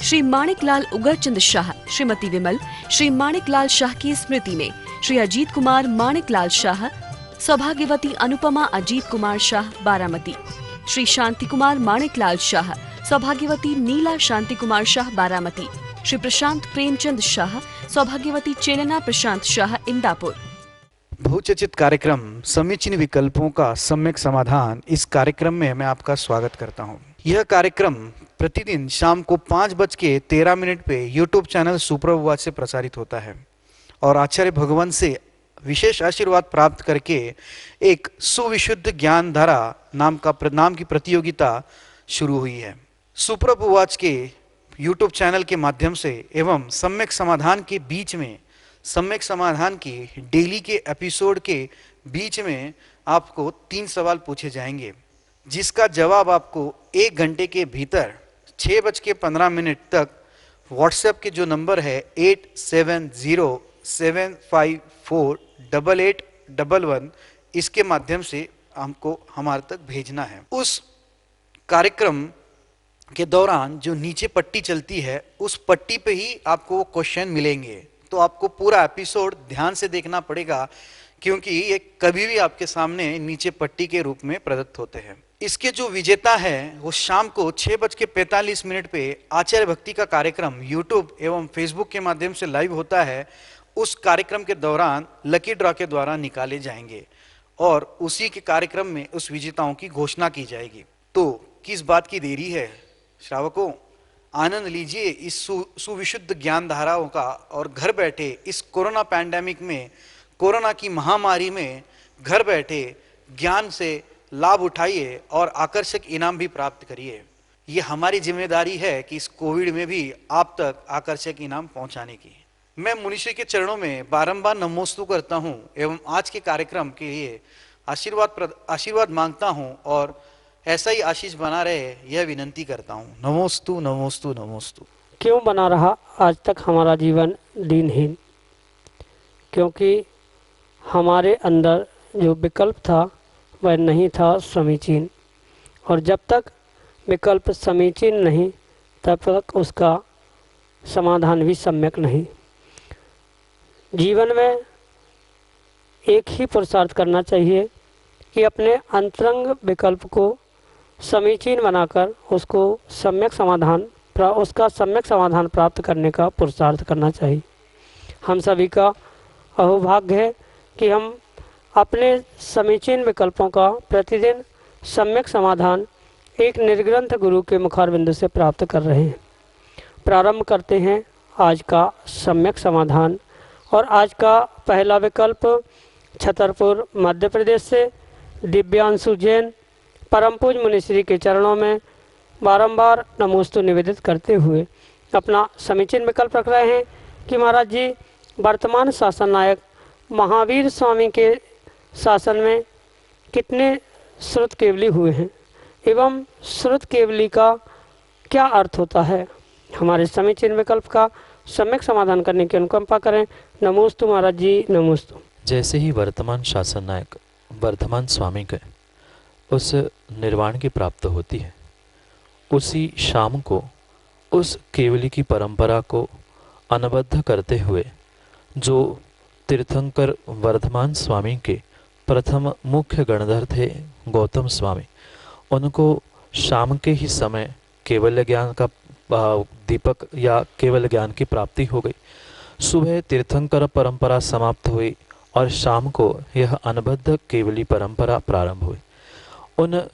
श्री माणिकलाल उगरचंद शाह, श्रीमती विमल, श्री माणिकलाल शाह की स्मृति में श्री अजीत कुमार माणिकलाल शाह, सौभाग्यवती अनुपमा अजीत कुमार शाह बारामती, श्री शांति कुमार माणिकलाल शाह, सौभाग्यवती नीला शांति कुमार शाह बारामती, श्री प्रशांत प्रेमचंद शाह, सौभाग्यवती चेलना प्रशांत शाह इंदापुर। बहुचर्चित कार्यक्रम समीचीन विकल्पों का सम्यक समाधान, इस कार्यक्रम में मैं आपका स्वागत करता हूं। यह कार्यक्रम प्रतिदिन शाम को 5:13 पे यूट्यूब चैनल सुप्रभात से प्रसारित होता है और आचार्य भगवान से विशेष आशीर्वाद प्राप्त करके एक सुविशुद्ध ज्ञान धारा नाम की प्रतियोगिता शुरू हुई है। सुप्रभात के यूट्यूब चैनल के माध्यम से एवं सम्यक समाधान के बीच में, सम्यक समाधान की डेली के एपिसोड के बीच में आपको 3 सवाल पूछे जाएंगे, जिसका जवाब आपको 1 घंटे के भीतर 6:15 तक व्हाट्सएप के जो नंबर है 8707548811 इसके माध्यम से हमको हमारे तक भेजना है। उस कार्यक्रम के दौरान जो नीचे पट्टी चलती है उस पट्टी पे ही आपको क्वेश्चन मिलेंगे, तो आपको पूरा एपिसोड ध्यान से देखना पड़ेगा क्योंकि ये कभी भी आपके सामने नीचे पट्टी के रूप में प्रदत्त होते हैं। इसके जो विजेता है वो शाम को 6:45 पे आचार्य भक्ति का कार्यक्रम यूट्यूब एवं फेसबुक के माध्यम से लाइव होता है। उस कार्यक्रम के दौरान लकी ड्रॉ के द्वारा निकाले जाएंगे और उसी के कार्यक्रम में उस विजेताओं की घोषणा की जाएगी। तो किस बात की देरी है श्रावकों, आनंद लीजिए इस सुविशुद्ध ज्ञान धाराओं का और घर बैठे इस कोरोना पैंडेमिक में, कोरोना की महामारी में घर बैठे ज्ञान से लाभ उठाइए और आकर्षक इनाम भी प्राप्त करिए। ये हमारी जिम्मेदारी है कि इस कोविड में भी आप तक आकर्षक इनाम पहुंचाने की। मैं मुनिश्री के चरणों में बारंबार नमोस्तु करता हूं एवं आज के कार्यक्रम के लिए आशीर्वाद मांगता हूं और ऐसा ही आशीष बना रहे यह विनंती करता हूं। नमोस्तु नमोस्तु नमोस्तु। क्यों बना रहा आज तक हमारा जीवन दीनहीन? क्योंकि हमारे अंदर जो विकल्प था वह नहीं था समीचीन, और जब तक विकल्प समीचीन नहीं तब तक उसका समाधान भी सम्यक नहीं। जीवन में एक ही पुरुषार्थ करना चाहिए कि अपने अंतरंग विकल्प को समीचीन बनाकर उसका सम्यक समाधान प्राप्त करने का पुरुषार्थ करना चाहिए। हम सभी का अहोभाग्य है कि हम अपने समीचीन विकल्पों का प्रतिदिन सम्यक समाधान एक निर्ग्रंथ गुरु के मुखारबिंदु से प्राप्त कर रहे हैं। प्रारंभ करते हैं आज का सम्यक समाधान। और आज का पहला विकल्प छतरपुर मध्य प्रदेश से दिव्यांशु जैन परम पूज मुनिश्री के चरणों में बारंबार नमोस्तु निवेदित करते हुए अपना समीचीन विकल्प रख रहे हैं कि महाराज जी, वर्तमान शासन नायक महावीर स्वामी के शासन में कितने श्रुत केवली हुए हैं एवं श्रुत केवली का क्या अर्थ होता है। हमारे समीचीन विकल्प का सम्यक समाधान करने की अनुकंपा करें। नमोस्तु महाराज जी, नमोस्तु। जैसे ही वर्तमान शासन नायक वर्धमान स्वामी के उस निर्वाण की प्राप्त होती है, उसी शाम को उस केवली की परंपरा को अनबद्ध करते हुए जो तीर्थंकर वर्धमान स्वामी के प्रथम मुख्य गणधर थे गौतम स्वामी, उनको शाम के ही समय केवल ज्ञान का दीपक या केवल ज्ञान की प्राप्ति हो गई। सुबह तीर्थंकर परंपरा समाप्त हुई और शाम को यह अनबद्ध केवली परंपरा प्रारंभ हुई। उन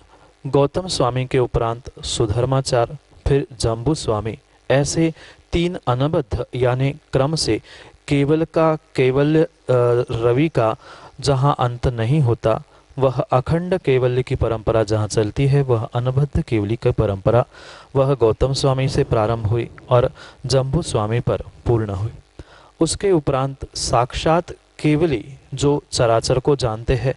गौतम स्वामी के उपरांत सुधर्माचार्य, फिर जम्बू स्वामी, ऐसे 3 अनबद्ध यानी क्रम से केवल का केवल रवि का जहाँ अंत नहीं होता, वह अखंड केवल्य की परंपरा जहाँ चलती है, वह अनबद्ध केवली की परंपरा वह गौतम स्वामी से प्रारंभ हुई और जम्बू स्वामी पर पूर्ण हुई। उसके उपरांत साक्षात केवली जो चराचर को जानते हैं,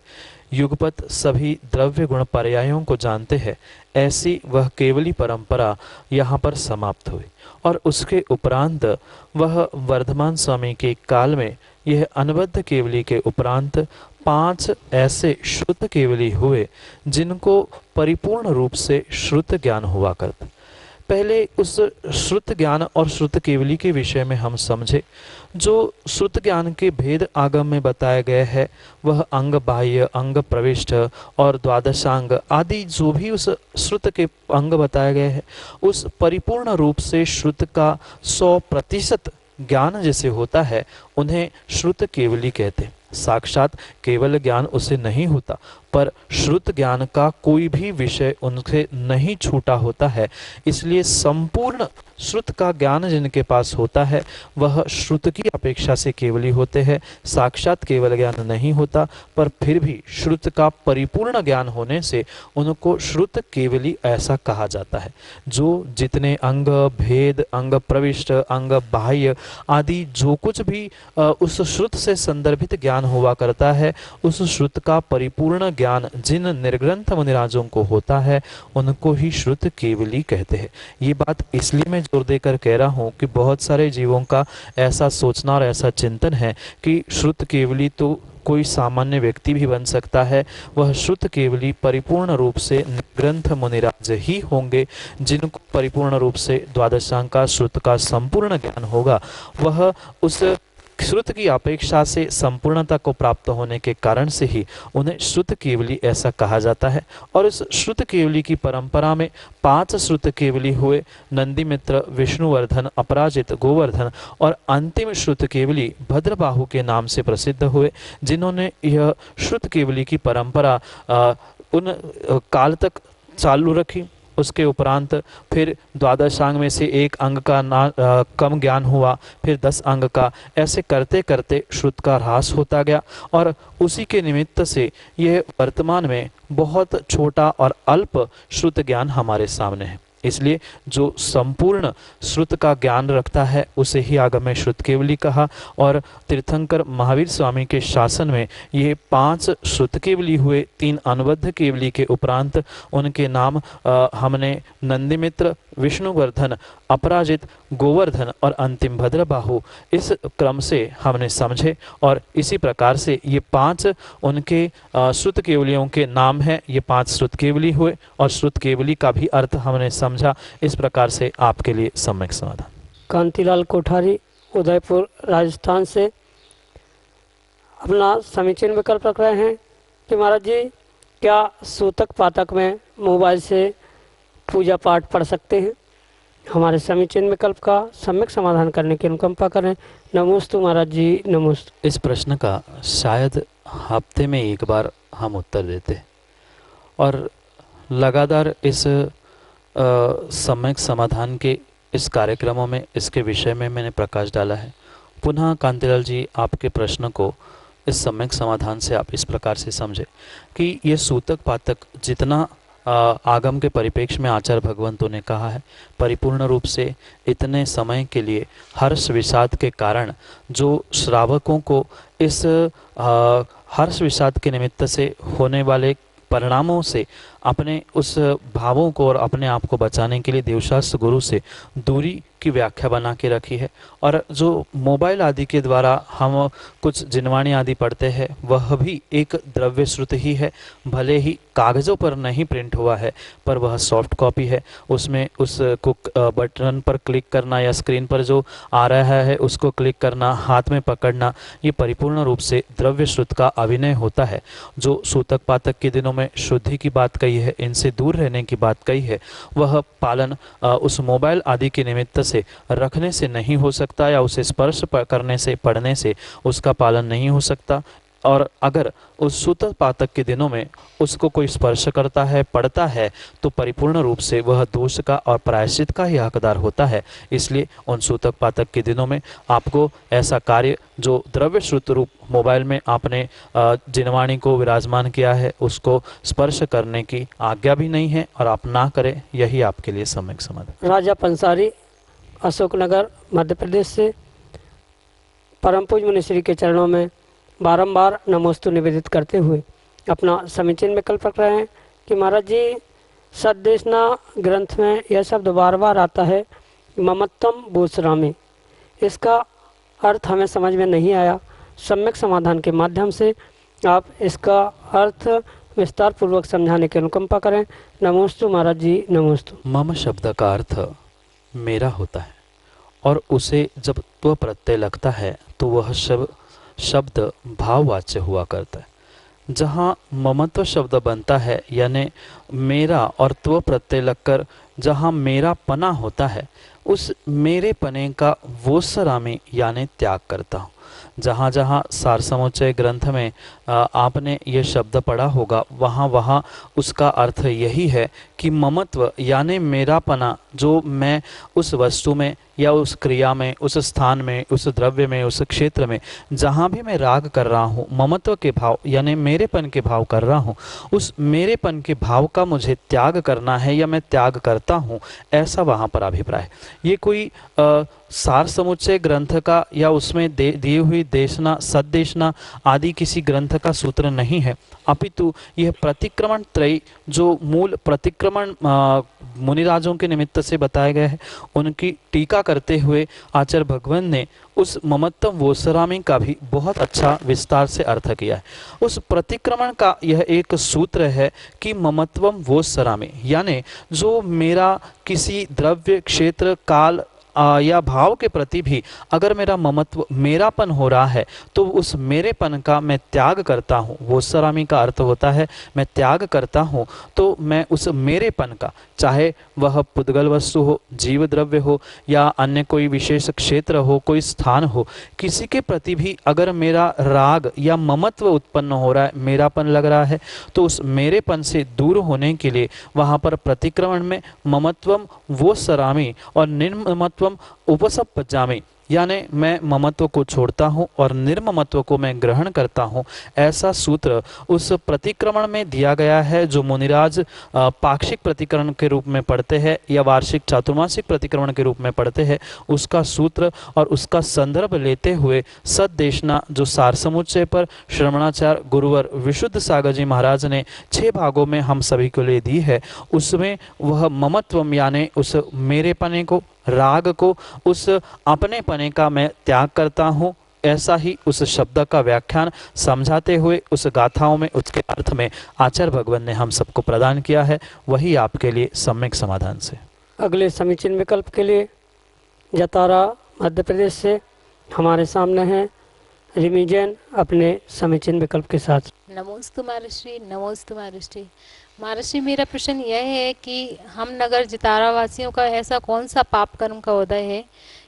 युगपत सभी द्रव्य गुण पर्यायों को जानते हैं, ऐसी वह केवली परंपरा यहाँ पर समाप्त हुई। और उसके उपरांत वह वर्धमान स्वामी के काल में यह अनबद्ध केवली के उपरांत 5 ऐसे श्रुत केवली हुए जिनको परिपूर्ण रूप से श्रुत ज्ञान हुआ करता। पहले उस श्रुत ज्ञान और श्रुत केवली के विषय में हम समझे। जो श्रुत ज्ञान के भेद आगम में बताए गए हैं वह अंग बाह्य, अंग प्रविष्ट और द्वादशांग आदि जो भी उस श्रुत के अंग बताए गए हैं उस परिपूर्ण रूप से श्रुत का 100% ज्ञान जैसे होता है उन्हें श्रुत केवली कहते हैं। साक्षात केवल ज्ञान उसे नहीं होता पर श्रुत ज्ञान का कोई भी विषय उनसे नहीं छूटा होता है, इसलिए संपूर्ण श्रुत का ज्ञान जिनके पास होता है वह श्रुत की अपेक्षा से केवली होते हैं। साक्षात केवल ज्ञान नहीं होता पर फिर भी श्रुत का परिपूर्ण ज्ञान होने से उनको श्रुत केवली ऐसा कहा जाता है। जो जितने अंग भेद, अंग प्रविष्ट, अंग बाह्य आदि जो कुछ भी उस श्रुत से संदर्भित ज्ञान हुआ करता है उस श्रुत का परिपूर्ण ज्ञान जिन निर्ग्रंथ मुनिराजों को होता है उनको ही श्रुत केवली कहते हैं। ये बात इसलिए मैं जोर देकर कह रहा हूँ कि बहुत सारे जीवों का ऐसा सोचना और ऐसा चिंतन है कि श्रुत केवली तो कोई सामान्य व्यक्ति भी बन सकता है, वह श्रुत केवली परिपूर्ण रूप से ग्रंथ मुनिराज ही होंगे जिनको परिपूर्ण रूप से द्वादशांग का श्रुत का संपूर्ण ज्ञान होगा। वह उस श्रुत की अपेक्षा से संपूर्णता को प्राप्त होने के कारण से ही उन्हें श्रुत केवली ऐसा कहा जाता है। और इस श्रुत केवली की परंपरा में 5 श्रुत केवली हुए, नंदीमित्र, विष्णुवर्धन, अपराजित, गोवर्धन और अंतिम श्रुत केवली भद्रबाहु के नाम से प्रसिद्ध हुए, जिन्होंने यह श्रुत केवली की परंपरा उन काल तक चालू रखी। उसके उपरांत फिर द्वादशांग में से एक अंग का कम ज्ञान हुआ, फिर 10 अंग का, ऐसे करते करते श्रुत का ह्रास होता गया और उसी के निमित्त से यह वर्तमान में बहुत छोटा और अल्प श्रुत ज्ञान हमारे सामने है। इसलिए जो संपूर्ण श्रुत का ज्ञान रखता है उसे ही आगम में श्रुत केवली कहा। और तीर्थंकर महावीर स्वामी के शासन में ये 5 श्रुत केवली हुए। 3 अनुबद्ध केवली के उपरांत उनके नाम हमने नंदीमित्र, विष्णुवर्धन, अपराजित, गोवर्धन और अंतिम भद्रबाहु इस क्रम से हमने समझे। और इसी प्रकार से ये 5 उनके श्रुत केवलियों के नाम हैं। ये 5 श्रुत केवली हुए और श्रुत केवली का भी अर्थ हमने समझा। इस प्रकार से आपके लिए सम्यक समाधान। कांतिलाल कोठारी उदयपुर राजस्थान से अपना समीचीन विकल्प रख रहे हैं कि महाराज जी क्या सूतक पातक में मोबाइल से पूजा पाठ पढ़ सकते हैं? हमारे समीचीन विकल्प का सम्यक समाधान करने की अनुकंपा करें। नमोस्तु महाराज जी, नमोस्तु। इस प्रश्न का शायद हफ्ते में एक बार हम उत्तर देते हैं और लगातार इस सम्यक समाधान के इस कार्यक्रमों में इसके विषय में मैंने प्रकाश डाला है। पुनः कांतिलाल जी आपके प्रश्न को इस सम्यक समाधान से आप इस प्रकार से समझे कि ये सूतक पातक जितना आगम के परिप्रेक्ष्य में आचार्य भगवंतों ने कहा है, परिपूर्ण रूप से इतने समय के लिए हर्ष विषाद के कारण जो श्रावकों को इस हर्ष विषाद के निमित्त से होने वाले परिणामों से अपने उस भावों को और अपने आप को बचाने के लिए देवशास्त्र गुरु से दूरी की व्याख्या बना के रखी है। और जो मोबाइल आदि के द्वारा हम कुछ जिनवाणी आदि पढ़ते हैं वह भी एक द्रव्य श्रुत ही है, भले ही कागज़ों पर नहीं प्रिंट हुआ है पर वह सॉफ्ट कॉपी है। उसमें उसको बटन पर क्लिक करना या स्क्रीन पर जो आ रहा है उसको क्लिक करना, हाथ में पकड़ना, ये परिपूर्ण रूप से द्रव्य श्रुत का अभिनय होता है। जो सूतक पातक के दिनों में शुद्धि की बात कही है, इनसे दूर रहने की बात कही है, वह पालन उस मोबाइल आदि के निमित्त से रखने से नहीं हो सकता या उसे स्पर्श करने से, पढ़ने से उसका पालन नहीं हो सकता। और अगर उस सूतक पातक के दिनों में उसको कोई स्पर्श करता है, पढ़ता है, तो परिपूर्ण रूप से वह दोष का और प्रायश्चित का ही हकदार होता है। इसलिए उन सूतक पातक के दिनों में आपको ऐसा कार्य जो द्रव्य श्रुत रूप मोबाइल में आपने जिनवाणी को विराजमान किया है उसको स्पर्श करने की आज्ञा भी नहीं है और आप ना करें, यही आपके लिए सम्यक समाधान। राजा पंसारी अशोकनगर मध्य प्रदेश से परम पूज्य मुनिश्री के चरणों में बारंबार नमोस्तु निवेदित करते हुए अपना समीचीन विकल्प रख रहे हैं कि महाराज जी सद्देशना ग्रंथ में यह शब्द बार बार आता है ममत्तम भूसरामी। इसका अर्थ हमें समझ में नहीं आया। सम्यक समाधान के माध्यम से आप इसका अर्थ विस्तार पूर्वक समझाने की अनुकंपा करें। नमोस्तु महाराज जी, नमोस्तु। मम शब्द का अर्थ मेरा होता है और उसे जब त्व प्रत्यय लगता है तो वह शब्द भाववाच्य हुआ करता है। जहाँ ममत्व शब्द बनता है यानी मेरा और त्व प्रत्यय लगकर जहाँ मेरा पना होता है, उस मेरे पने का वो सरामी यानी त्याग करता हूँ। जहाँ जहाँ सार समुच्चय ग्रंथ में आपने ये शब्द पढ़ा होगा, वहाँ वहाँ उसका अर्थ यही है कि ममत्व यानी मेरापना, जो मैं उस वस्तु में या उस क्रिया में, उस स्थान में, उस द्रव्य में, उस क्षेत्र में जहाँ भी मैं राग कर रहा हूँ, ममत्व के भाव यानी मेरेपन के भाव कर रहा हूँ, उस मेरेपन के भाव का मुझे त्याग करना है या मैं त्याग करता हूँ, ऐसा वहाँ पर अभिप्राय है। ये कोई सार समुच्चय ग्रंथ का या उसमें दी हुई देशना सद्देशना आदि किसी ग्रंथ का सूत्र नहीं है, अपितु यह प्रतिक्रमण त्रयी जो मूल प्रतिक्रमण मुनिराजों के निमित्त से बताए गए हैं, उनकी टीका करते हुए आचार्य भगवान ने उस ममत्व वोसरामी का भी बहुत अच्छा विस्तार से अर्थ किया है। उस प्रतिक्रमण का यह एक सूत्र है कि ममत्वम वोसरामी यानी जो मेरा किसी द्रव्य, क्षेत्र, काल या भाव के प्रति भी अगर मेरा ममत्व, मेरापन हो रहा है, तो उस मेरेपन का मैं त्याग करता हूँ। वो सरामी का अर्थ होता है मैं त्याग करता हूँ, तो मैं उस मेरेपन का, चाहे वह पुद्गल वस्तु हो, जीव द्रव्य हो या अन्य कोई विशेष क्षेत्र हो, कोई स्थान हो, किसी के प्रति भी अगर मेरा राग या ममत्व उत्पन्न हो रहा है, मेरापन लग रहा है, तो उस मेरेपन से दूर होने के लिए वहाँ पर प्रतिक्रमण में ममत्वम वो सरामी और निर्ममत्व उपसपजामी यानी मैं ममत्व को छोड़ता हूँ और निर्ममत्व को मैं ग्रहण करता हूँ, ऐसा सूत्र उस प्रतिक्रमण में दिया गया है जो मुनिराज पाक्षिक प्रतिक्रमण के रूप में पढ़ते हैं या वार्षिक चातुर्मासिक प्रतिक्रमण के रूप में पढ़ते हैं। उसका सूत्र और उसका संदर्भ लेते हुए सद्देशना जो सार समुच्चय पर श्रवणाचार्य गुरुवर विशुद्ध सागर जी महाराज ने 6 भागों में हम सभी को ले दी है, उसमें वह ममत्वम यानी उस मेरेपने को, राग को, उस अपने पने का मैं त्याग करता हूँ, ऐसा ही उस शब्द का व्याख्यान समझाते हुए उस गाथाओं में, उसके अर्थ में आचार्य भगवान ने हम सबको प्रदान किया है। वही आपके लिए सम्यक समाधान से अगले समीचीन विकल्प के लिए जतारा मध्य प्रदेश से हमारे सामने हैं रिमी जैन अपने समीचीन विकल्प के साथ। नमोस्तु महर्षि, नमोस्तु महर्षि। महर्षि, मेरा प्रश्न यह है कि हम नगर जितारा वासियों का ऐसा कौन सा पाप कर्म का उदय है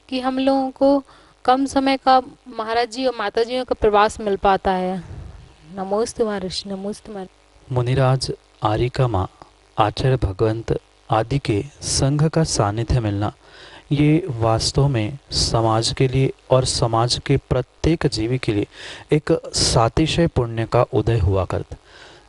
कि हम लोगों को कम समय का महाराज जी और माता जियों का प्रवास मिल पाता है। नमोस्तु महर्षि, नमोस्तु महर्षि। मुनिराज आरिका माँ, आचार्य भगवंत आदि के संघ का सानिध्य मिलना, ये वास्तव में समाज के लिए और समाज के प्रत्येक जीवी के लिए एक सातिशय पुण्य का उदय हुआ करता।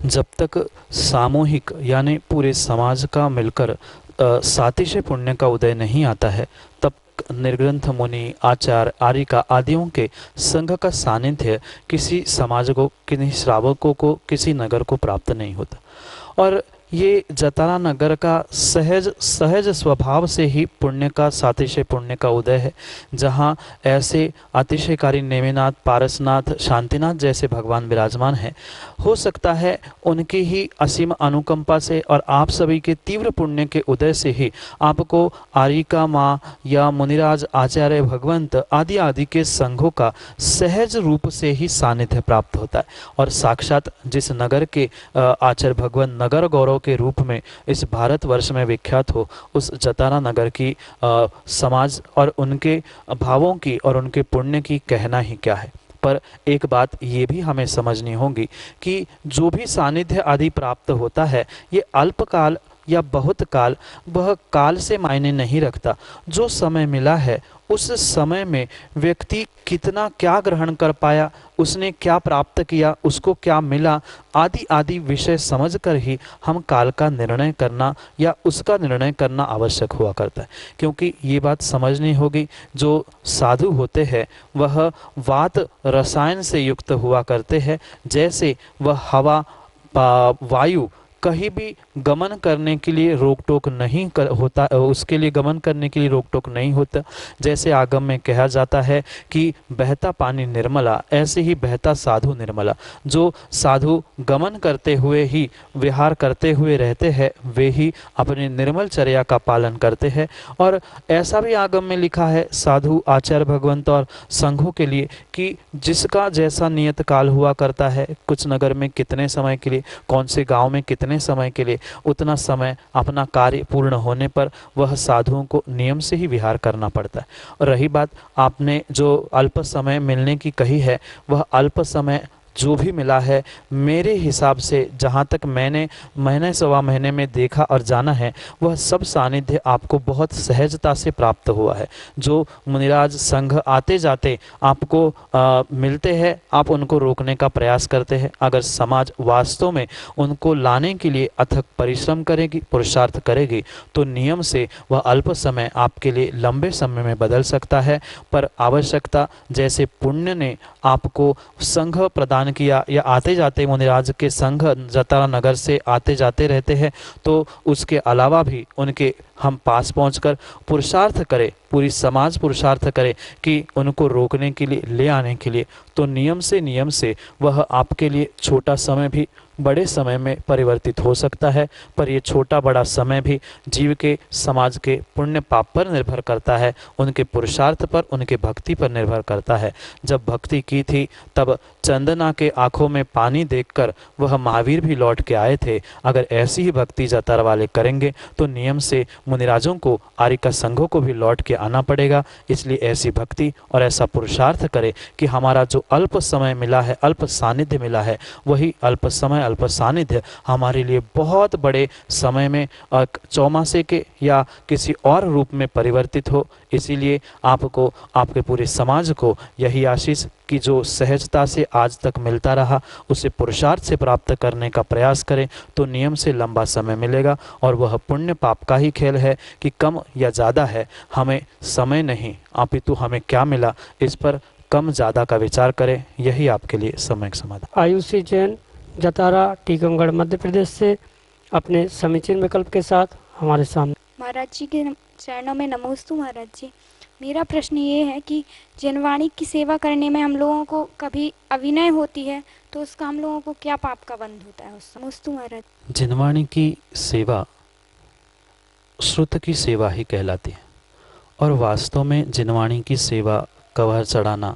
जब तक सामूहिक यानी पूरे समाज का मिलकर सातिशय पुण्य का उदय नहीं आता है, तब निर्ग्रंथ मुनि, आचार्य, आरिका आदियों के संघ का सानिध्य किसी समाज को, किसी श्रावकों को, किसी नगर को प्राप्त नहीं होता। और ये जतारा नगर का सहज स्वभाव से ही पुण्य का, सातिशय पुण्य का उदय है, जहाँ ऐसे अतिशयकारी नेमिनाथ, पारसनाथ, शांतिनाथ जैसे भगवान विराजमान हैं। हो सकता है उनकी ही असीम अनुकंपा से और आप सभी के तीव्र पुण्य के उदय से ही आपको आरिका माँ या मुनिराज, आचार्य भगवंत आदि आदि के संघों का सहज रूप से ही सानिध्य प्राप्त होता है। और साक्षात जिस नगर के आचार्य भगवंत नगर गौरव के रूप में इस भारतवर्ष में विख्यात हो, उस जतारा नगर की समाज और उनके भावों की और उनके पुण्य की कहना ही क्या है। पर एक बात ये भी हमें समझनी होगी कि जो भी सानिध्य आदि प्राप्त होता है, ये अल्पकाल या बहुत काल, वह काल से मायने नहीं रखता। जो समय मिला है उस समय में व्यक्ति कितना क्या ग्रहण कर पाया, उसने क्या प्राप्त किया, उसको क्या मिला, आदि आदि विषय समझकर ही हम काल का निर्णय करना या उसका निर्णय करना आवश्यक हुआ करता है। क्योंकि ये बात समझनी होगी, जो साधु होते हैं वह वात रसायन से युक्त हुआ करते हैं। जैसे वह हवा, वायु, कहीं भी गमन करने के लिए रोक टोक नहीं होता, उसके लिए गमन करने के लिए रोक टोक नहीं होता। जैसे आगम में कहा जाता है कि बहता पानी निर्मला, ऐसे ही बहता साधु निर्मला। जो साधु गमन करते हुए ही, विहार करते हुए रहते हैं, वे ही अपने निर्मल चर्या का पालन करते हैं। और ऐसा भी आगम में लिखा है साधु, आचार्य, भगवंत और संघों के लिए कि जिसका जैसा नियत काल हुआ करता है, कुछ नगर में कितने समय के लिए, कौन से गांव में कितने समय के लिए, उतना समय अपना कार्य पूर्ण होने पर वह साधुओं को नियम से ही विहार करना पड़ता है। और रही बात आपने जो अल्प समय मिलने की कही है, वह अल्प समय जो भी मिला है, मेरे हिसाब से जहाँ तक मैंने महीने सवा महीने में देखा और जाना है, वह सब सानिध्य आपको बहुत सहजता से प्राप्त हुआ है। जो मुनिराज संघ आते जाते आपको मिलते हैं, आप उनको रोकने का प्रयास करते हैं। अगर समाज वास्तव में उनको लाने के लिए अथक परिश्रम करेगी, पुरुषार्थ करेगी, तो नियम से वह अल्प समय आपके लिए लंबे समय में बदल सकता है। पर आवश्यकता, जैसे पुण्य ने आपको संघ प्रदान किया, या आते जाते मुनिराज के संघ जतारा नगर से आते जाते रहते हैं, तो उसके अलावा भी उनके हम पास पहुंचकर पुरुषार्थ करें, पूरी समाज पुरुषार्थ करे कि उनको रोकने के लिए, ले आने के लिए, तो नियम से वह आपके लिए छोटा समय भी बड़े समय में परिवर्तित हो सकता है। पर ये छोटा बड़ा समय भी जीव के, समाज के पुण्य पाप पर निर्भर करता है, उनके पुरुषार्थ पर, उनके भक्ति पर निर्भर करता है। जब भक्ति की थी तब चंदना के आंखों में पानी देखकर वह महावीर भी लौट के आए थे। अगर ऐसी ही भक्ति जतार वाले करेंगे तो नियम से मुनिराजों को, आर्यिका संघों को भी लौट के आना पड़ेगा। इसलिए ऐसी भक्ति और ऐसा पुरुषार्थ करें कि हमारा जो अल्प समय मिला है, अल्प सानिध्य मिला है, वही अल्प समय, अल्प सानिध्य हमारे लिए बहुत बड़े समय में चौमासे के या किसी और रूप में परिवर्तित हो। इसीलिए आपको, आपके पूरे समाज को यही आशीष कि जो सहजता से आज तक मिलता रहा, उसे पुरुषार्थ से प्राप्त करने का प्रयास करें, तो नियम से लंबा समय मिलेगा। और वह पुण्य पाप का ही खेल है कि कम या ज़्यादा है, हमें समय नहीं, अपितु हमें क्या मिला, इस पर कम ज़्यादा का विचार करें। यही आपके लिए समय समाधान। आयुषी जैन, जतारा, टीकमगढ़, मध्य प्रदेश से अपने समीचीन विकल्प के साथ हमारे सामने। महाराज जी के चरणों में नमोस्तु। महाराज जी, मेरा प्रश्न ये है कि जनवाणी की सेवा करने में हम लोगों को कभी अविनय होती है, तो उसका हम लोगों को क्या पाप का बंध होता है? नमोस्तु महाराज। जनवाणी की सेवा श्रुत की सेवा ही कहलाती है। और वास्तव में जनवाणी की सेवा, कवर चढ़ाना,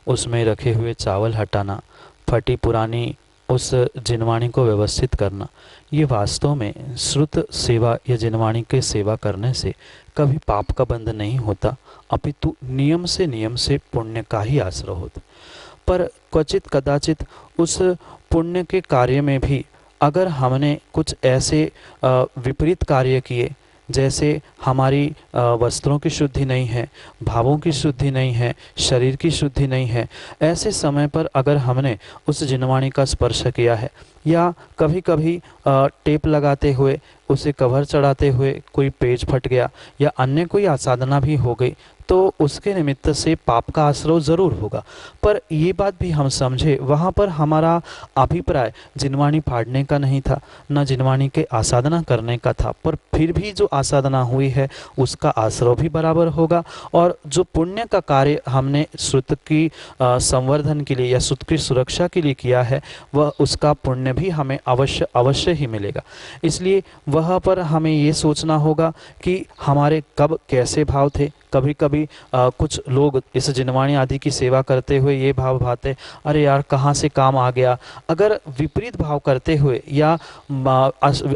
उसमें रखे हुए चावल हटाना, फटी पुरानी उस जिनवाणी को व्यवस्थित करना, ये वास्तव में श्रुत सेवा या जिनवाणी के सेवा करने से कभी पाप का बंध नहीं होता, अपितु नियम से पुण्य का ही आश्रय होता। पर क्वचित कदाचित उस पुण्य के कार्य में भी अगर हमने कुछ ऐसे विपरीत कार्य किए, जैसे हमारी वस्त्रों की शुद्धि नहीं है, भावों की शुद्धि नहीं है, शरीर की शुद्धि नहीं है, ऐसे समय पर अगर हमने उस जिनवाणी का स्पर्श किया है, या कभी कभी टेप लगाते हुए, उसे कवर चढ़ाते हुए कोई पेज फट गया, या अन्य कोई आसाधना भी हो गई, तो उसके निमित्त से पाप का आश्रय जरूर होगा। पर ये बात भी हम समझे, वहाँ पर हमारा अभिप्राय जिनवाणी फाड़ने का नहीं था, न जिनवाणी के आसाधना करने का था, पर फिर भी जो आसाधना हुई है उसका आश्रय भी बराबर होगा। और जो पुण्य का कार्य हमने श्रुत की संवर्धन के लिए या श्रुत की सुरक्षा के लिए किया है, वह उसका पुण्य भी हमें अवश्य ही मिलेगा। इसलिए वह पर हमें ये सोचना होगा कि हमारे कब कैसे भाव थे। कभी कभी कुछ लोग इस जिनवाणी आदि की सेवा करते हुए ये भाव भाते, अरे यार कहाँ से काम आ गया। अगर विपरीत भाव करते हुए या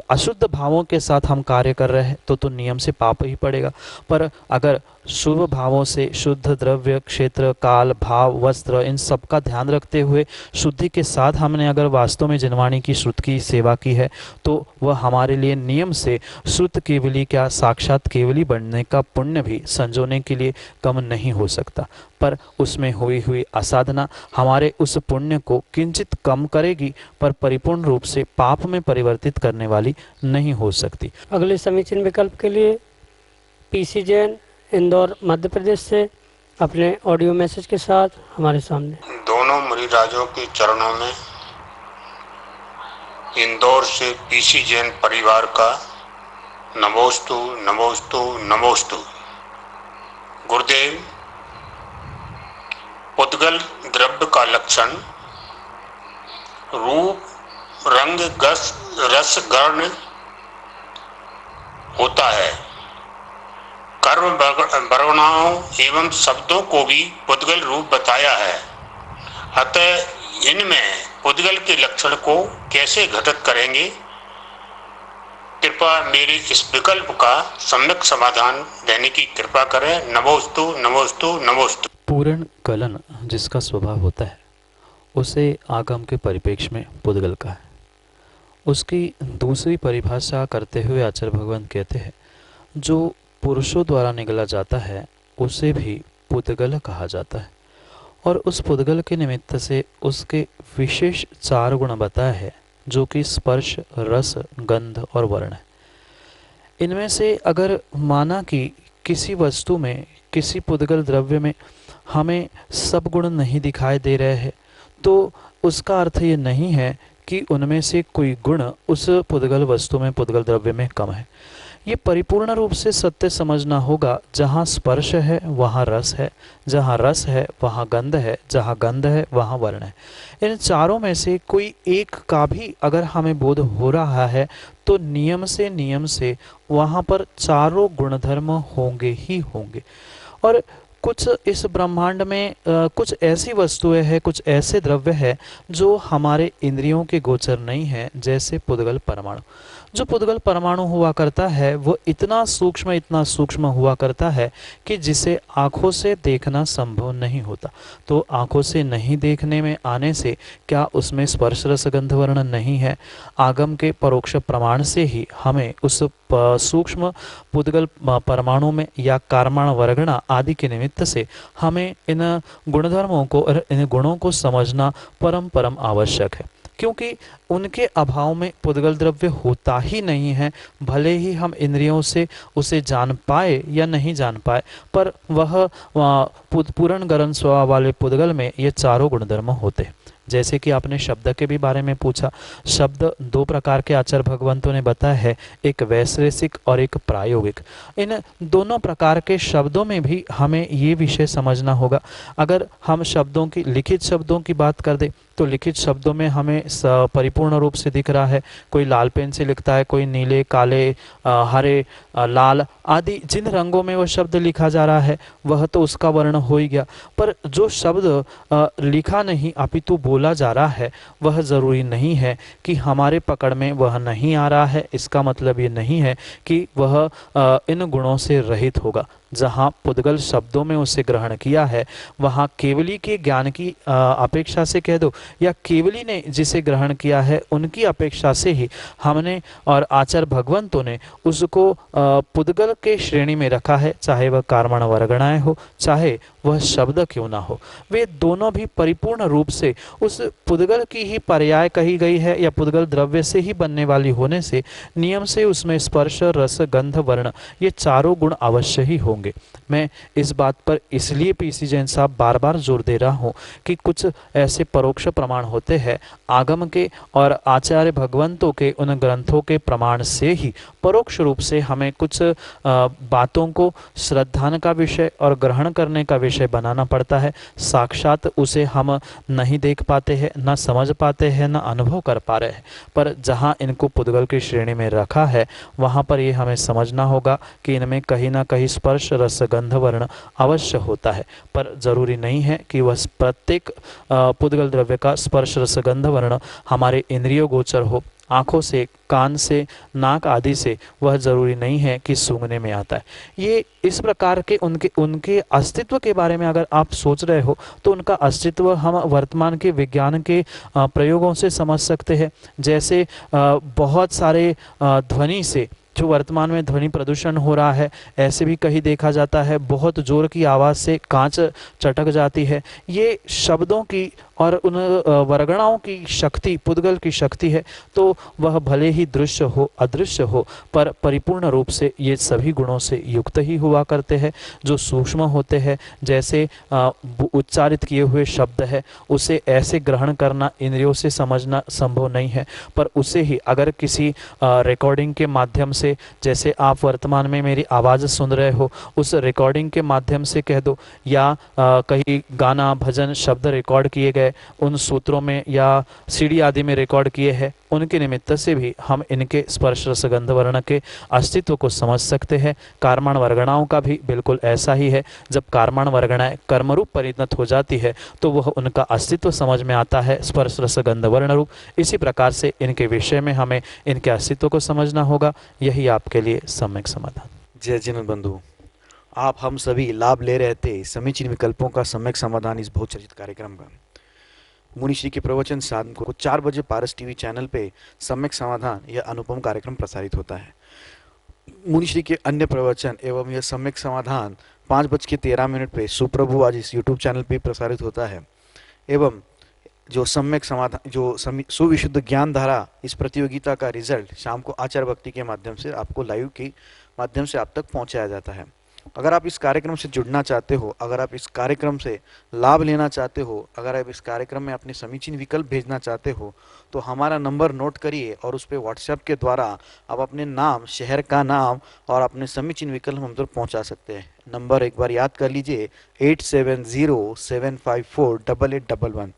अशुद्ध भावों के साथ हम कार्य कर रहे हैं तो नियम से पाप ही पड़ेगा। पर अगर शुभ भावों से, शुद्ध द्रव्य, क्षेत्र, काल, भाव, वस्त्र, इन सब का ध्यान रखते हुए शुद्धि के साथ हमने अगर वास्तव में जिनवाणी की श्रुत की सेवा की है, तो वह हमारे लिए नियम से श्रुत केवली क्या, साक्षात केवली बनने का पुण्य भी संजोने के लिए कम नहीं हो सकता। पर उसमें हुई आसाधना हमारे उस पुण्य को किंचित कम करेगी, पर परिपूर्ण रूप से पाप में परिवर्तित करने वाली नहीं हो सकती। अगले समीचीन विकल्प के लिए पीसी जैन, इंदौर, मध्य प्रदेश से अपने ऑडियो मैसेज के साथ हमारे सामने। दोनों मुनिराजों के चरणों में इंदौर से पीसी जैन परिवार का नमोस्तु नमोस्तु नमोस्तु। गुरुदेव, पुद्गल द्रव्य का लक्षण रूप, रंग, रस, गर्ण होता है। कर्म वर्णनाओं एवं शब्दों को भी पुद्गल रूप बताया है। अतः इनमें पुद्गल के लक्षण को कैसे घटित करेंगे? कृपया मेरे इस विकल्प का सम्यक समाधान देने की कृपा करें। नमोस्तु नमोस्तु नमोस्तु। पूर्ण कलन जिसका स्वभाव होता है उसे आगम के परिप्रेक्ष्य में पुद्गल का है। उसकी दूसरी परिभाषा करते हुए आचार्य भगवान कहते हैं जो पुरुषों द्वारा निगला जाता है उसे भी पुद्गल कहा जाता है, और उस पुद्गल के निमित्त से उसके विशेष 4 गुण बताए हैं जो कि स्पर्श, रस, गंध और वर्ण है। इनमें से अगर माना कि किसी वस्तु में, किसी पुद्गल द्रव्य में हमें सब गुण नहीं दिखाई दे रहे हैं तो उसका अर्थ ये नहीं है कि उनमें से कोई गुण उस पुद्गल वस्तु में, पुद्गल द्रव्य में कम है। ये परिपूर्ण रूप से सत्य समझना होगा। जहाँ स्पर्श है वहाँ रस है, जहाँ रस है वहाँ गंध है, जहाँ गंध है वहाँ वर्ण है। इन चारों में से कोई एक का भी अगर हमें बोध हो रहा है तो नियम से वहाँ पर चारों गुणधर्म होंगे ही होंगे। और कुछ इस ब्रह्मांड में कुछ ऐसी वस्तुएं हैं, कुछ ऐसे द्रव्य है जो हमारे इंद्रियों के गोचर नहीं है, जैसे पुद्गल परमाणु। जो पुद्गल परमाणु हुआ करता है वो इतना सूक्ष्म हुआ करता है कि जिसे आँखों से देखना संभव नहीं होता। तो आँखों से नहीं देखने में आने से क्या उसमें स्पर्श, रस, गंध, वर्ण नहीं है? आगम के परोक्ष प्रमाण से ही हमें उस सूक्ष्म पुद्गल परमाणु में या कारमाण, वर्गणा आदि के निमित्त से हमें इन गुणधर्मों को और इन गुणों को समझना परम आवश्यक है, क्योंकि उनके अभाव में पुद्गल द्रव्य होता ही नहीं है। भले ही हम इंद्रियों से उसे जान पाए या नहीं जान पाए, पर वह पूर्ण गरण स्वभाव वाले पुद्गल में ये चारों गुणधर्म होते हैं। जैसे कि आपने शब्द के भी बारे में पूछा, शब्द 2 प्रकार के आचार्य भगवंतों ने बताया है, एक वैश्लेषिक और एक प्रायोगिक। इन दोनों प्रकार के शब्दों में भी हमें ये विषय समझना होगा। अगर हम शब्दों की, लिखित शब्दों की बात कर दे तो लिखित शब्दों में हमें परिपूर्ण रूप से दिख रहा है। कोई लाल पेन से लिखता है, कोई नीले, काले, हरे, लाल आदि जिन रंगों में वह शब्द लिखा जा रहा है वह तो उसका वर्ण हो ही गया। पर जो शब्द लिखा नहीं अपितु बोला जा रहा है वह ज़रूरी नहीं है कि हमारे पकड़ में वह नहीं आ रहा है। इसका मतलब ये नहीं है कि वह इन गुणों से रहित होगा। जहाँ पुद्गल शब्दों में उसे ग्रहण किया है वहाँ केवली के ज्ञान की अपेक्षा से कह दो या केवली ने जिसे ग्रहण किया है उनकी अपेक्षा से ही हमने और आचार्य भगवंतों ने उसको पुद्गल के श्रेणी में रखा है, चाहे वह कारमण वर्गणाएं हो, चाहे वह शब्द क्यों ना हो। वे दोनों भी परिपूर्ण रूप से उस पुद्गल की ही पर्याय कही गई है या पुद्गल द्रव्य से ही बनने वाली होने से नियम से उसमें स्पर्श, रस, गंध, वर्ण ये चारों गुण अवश्य ही होंगे। मैं इस बात पर इसलिए पीसी जैन साहब बार बार जोर दे रहा हूँ कि कुछ ऐसे परोक्ष प्रमाण होते हैं आगम के और आचार्य भगवंतों के उन ग्रंथों के प्रमाण से ही परोक्ष रूप से हमें कुछ बातों को श्रद्धान का विषय और ग्रहण करने का विषय बनाना पड़ता है। साक्षात उसे हम नहीं देख पाते हैं, न समझ पाते हैं, न अनुभव कर पा रहे हैं, पर जहाँ इनको पुद्गल की श्रेणी में रखा है वहाँ पर ये हमें समझना होगा कि इनमें कहीं ना कहीं स्पर्श, रस, गंध, वर्ण अवश्य होता है। पर जरूरी नहीं है कि वह प्रत्येक पुद्गल द्रव्य का स्पर्श, रस, गंध, वर्ण हमारे इंद्रियों गोचर हो। आँखों से, कान से, नाक आदि से वह जरूरी नहीं है कि सूंघने में आता है। ये इस प्रकार के उनके अस्तित्व के बारे में अगर आप सोच रहे हो तो उनका अस्तित्व हम वर्तमान के विज्ञान के प्रयोगों से समझ सकते हैं। जैसे बहुत सारे ध्वनि से जो वर्तमान में ध्वनि प्रदूषण हो रहा है, ऐसे भी कहीं देखा जाता है बहुत जोर की आवाज़ से कांच चटक जाती है। ये शब्दों की और उन वर्गणाओं की शक्ति, पुद्गल की शक्ति है, तो वह भले ही दृश्य हो अदृश्य हो पर परिपूर्ण रूप से ये सभी गुणों से युक्त ही हुआ करते हैं। जो सूक्ष्म होते हैं, जैसे उच्चारित किए हुए शब्द है उसे ऐसे ग्रहण करना इंद्रियों से समझना संभव नहीं है, पर उसे ही अगर किसी रिकॉर्डिंग के माध्यम से, जैसे आप वर्तमान में मेरी आवाज़ सुन रहे हो, उस रिकॉर्डिंग के माध्यम से कह दो, या कहीं गाना भजन शब्द रिकॉर्ड किए गए उन सूत्रों में या सीडी आदि में रिकॉर्ड किए हैं, उनके निमित्त से भी हम इनके स्पर्श रसगंध वर्ण के अस्तित्व को समझ सकते हैं। कार्मण वर्गणाओं का भी बिल्कुल ऐसा ही है। जब कार्मण वर्गणाएं कर्मरूप परिणत हो जाती है तो वह उनका अस्तित्व समझ में आता है, स्पर्श रसगंध वर्ण रूप। इसी प्रकार से इनके विषय में हमें इनके अस्तित्व को समझना होगा। यही आपके लिए सम्यक समाधान। जय जिन बंधु, आप हम सभी लाभ ले रहे थे समीचीन विकल्पों का सम्यक समाधान इस बहुचर्चित कार्यक्रम का। मुनिश्री के प्रवचन शाम को 4 बजे पारस टीवी चैनल पे सम्यक समाधान यह अनुपम कार्यक्रम प्रसारित होता है। मुनिश्री के अन्य प्रवचन एवं यह सम्यक समाधान 5:13 पे सुप्रभु आज इस यूट्यूब चैनल पे प्रसारित होता है। एवं जो सम्यक समाधान, जो सुविशुद्ध ज्ञान धारा, इस प्रतियोगिता का रिजल्ट शाम को आचार भक्ति के माध्यम से आपको लाइव के माध्यम से आप तक पहुंचाया जाता है। अगर आप इस कार्यक्रम से जुड़ना चाहते हो, अगर आप इस कार्यक्रम से लाभ लेना चाहते हो, अगर आप इस कार्यक्रम में अपने समीचीन विकल्प भेजना चाहते हो, तो हमारा नंबर नोट करिए और उस पर व्हाट्सएप के द्वारा आप अपने नाम, शहर का नाम और अपने समीचीन विकल्प हम तक पहुंचा सकते हैं। नंबर एक बार याद कर लीजिए, 8707548811।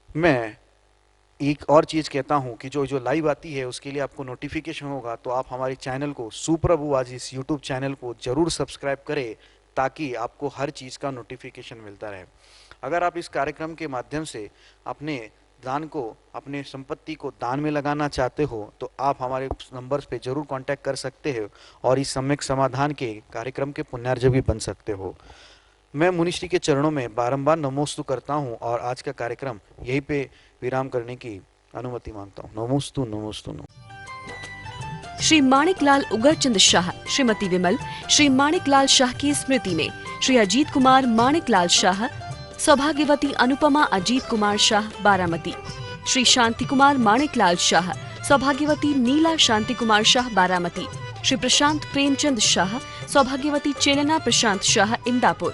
मैं एक और चीज़ कहता हूं कि जो लाइव आती है उसके लिए आपको नोटिफिकेशन होगा, तो आप हमारे चैनल को, सुप्रभु आज इस यूट्यूब चैनल को जरूर सब्सक्राइब करें ताकि आपको हर चीज़ का नोटिफिकेशन मिलता रहे। अगर आप इस कार्यक्रम के माध्यम से अपने दान को, अपने संपत्ति को दान में लगाना चाहते हो तो आप हमारे नंबर्स पे जरूर कांटेक्ट कर सकते हो और इस सम्यक समाधान के कार्यक्रम के पुण्यार्जक भी बन सकते हो। मैं मुनिश्री के चरणों में बारंबार नमोस्तु करता हूं और आज का कार्यक्रम यहीं पे विराम करने की अनुमति मांगता हूं। नमोस्तु नमोस्तु नमो। श्री माणिकलाल उगरचंद शाह, श्रीमती विमल, श्री माणिकलाल शाह की स्मृति में श्री अजीत कुमार माणिकलाल शाह, सौभाग्यवती अनुपमा अजीत कुमार शाह बारामती, श्री शांति कुमार माणिकलाल शाह, सौभाग्यवती नीला शांति कुमार शाह बारामती, श्री प्रशांत प्रेमचंद शाह, सौभाग्यवती चेलना प्रशांत शाह इंदापुर,